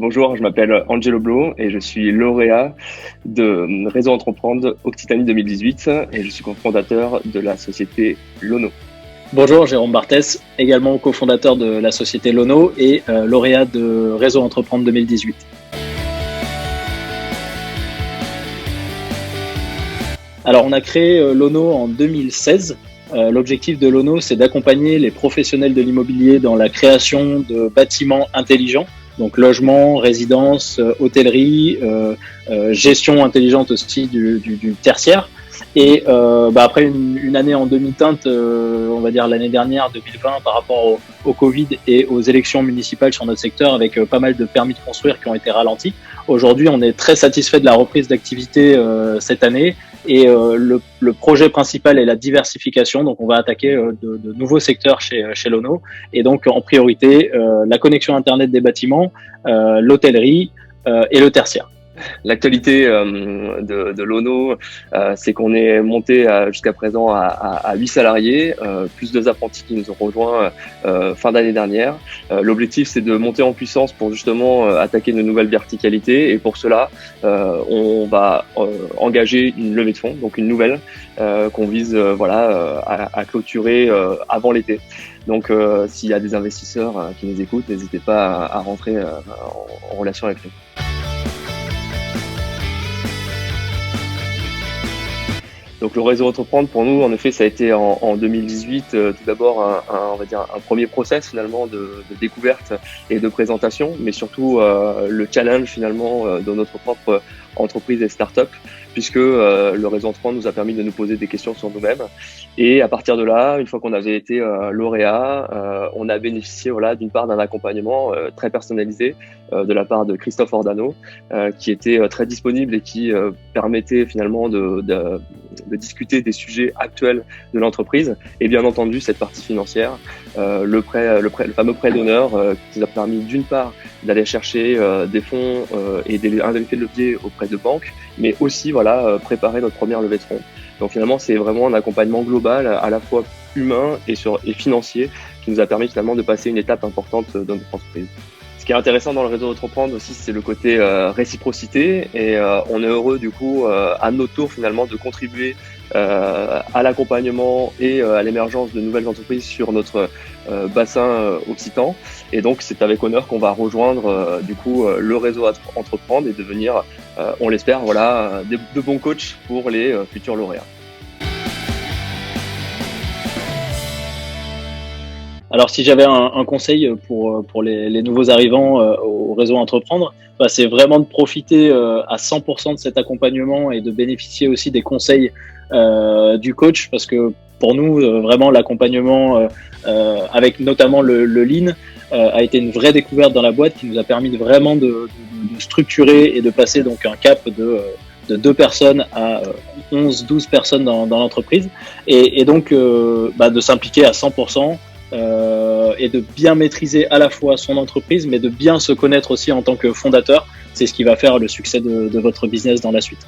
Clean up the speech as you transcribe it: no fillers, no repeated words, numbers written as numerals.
Bonjour, je m'appelle Angelo Blo et je suis lauréat de Réseau Entreprendre Occitanie 2018 et je suis cofondateur de la société Lono. Bonjour, Jérôme Barthès, également cofondateur de la société Lono et lauréat de Réseau Entreprendre 2018. Alors, on a créé Lono en 2016. L'objectif de Lono, c'est d'accompagner les professionnels de l'immobilier dans la création de bâtiments intelligents, donc logement, résidence, hôtellerie, gestion intelligente aussi du tertiaire. Et après une année en demi-teinte, on va dire l'année dernière, 2020, par rapport au Covid et aux élections municipales sur notre secteur, avec pas mal de permis de construire qui ont été ralentis. Aujourd'hui, on est très satisfait de la reprise d'activité cette année. Et le projet principal est la diversification. Donc, on va attaquer de nouveaux secteurs chez Lono. Et donc, en priorité, la connexion Internet des bâtiments, l'hôtellerie et le tertiaire. L'actualité de Lono, c'est qu'on est monté jusqu'à présent à 8 salariés, plus 2 apprentis qui nous ont rejoints fin d'année dernière. L'objectif, c'est de monter en puissance pour justement attaquer de nouvelles verticalités. Et pour cela, on va engager une levée de fonds, donc une nouvelle, qu'on vise à clôturer avant l'été. Donc, s'il y a des investisseurs qui nous écoutent, n'hésitez pas à rentrer en relation avec nous. Donc le réseau Entreprendre, pour nous, en effet, ça a été en 2018 tout d'abord on va dire un premier process finalement de découverte et de présentation, mais surtout le challenge finalement de notre propre entreprise et start-up, puisque le réseau Entreprendre nous a permis de nous poser des questions sur nous-mêmes. Et à partir de là, une fois qu'on avait été lauréat, on a bénéficié d'une part d'un accompagnement très personnalisé de la part de Christophe Ordano, qui était très disponible et qui permettait finalement de discuter des sujets actuels de l'entreprise, et bien entendu cette partie financière, le fameux prêt d'honneur qui nous a permis d'une part d'aller chercher des fonds et un effet de levier auprès de banques, mais aussi préparer notre première levée de fonds. Donc finalement, c'est vraiment un accompagnement global, à la fois humain et financier, qui nous a permis finalement de passer une étape importante dans notre entreprise. Ce qui est intéressant dans le réseau Entreprendre aussi, c'est le côté réciprocité, et on est heureux du coup à notre tour finalement de contribuer à l'accompagnement et à l'émergence de nouvelles entreprises sur notre bassin occitan. Et donc c'est avec honneur qu'on va rejoindre du coup le réseau Entreprendre et devenir, on l'espère, de bons coachs pour les futurs lauréats. Alors, si j'avais un conseil pour les nouveaux arrivants au réseau Entreprendre, c'est vraiment de profiter à 100% de cet accompagnement et de bénéficier aussi des conseils du coach, parce que pour nous, vraiment, l'accompagnement avec notamment le Lean a été une vraie découverte dans la boîte, qui nous a permis vraiment de structurer et de passer donc un cap de 2 personnes à 11-12 personnes dans l'entreprise, et donc de s'impliquer à 100%. Et de bien maîtriser à la fois son entreprise, mais de bien se connaître aussi en tant que fondateur. C'est ce qui va faire le succès de votre business dans la suite.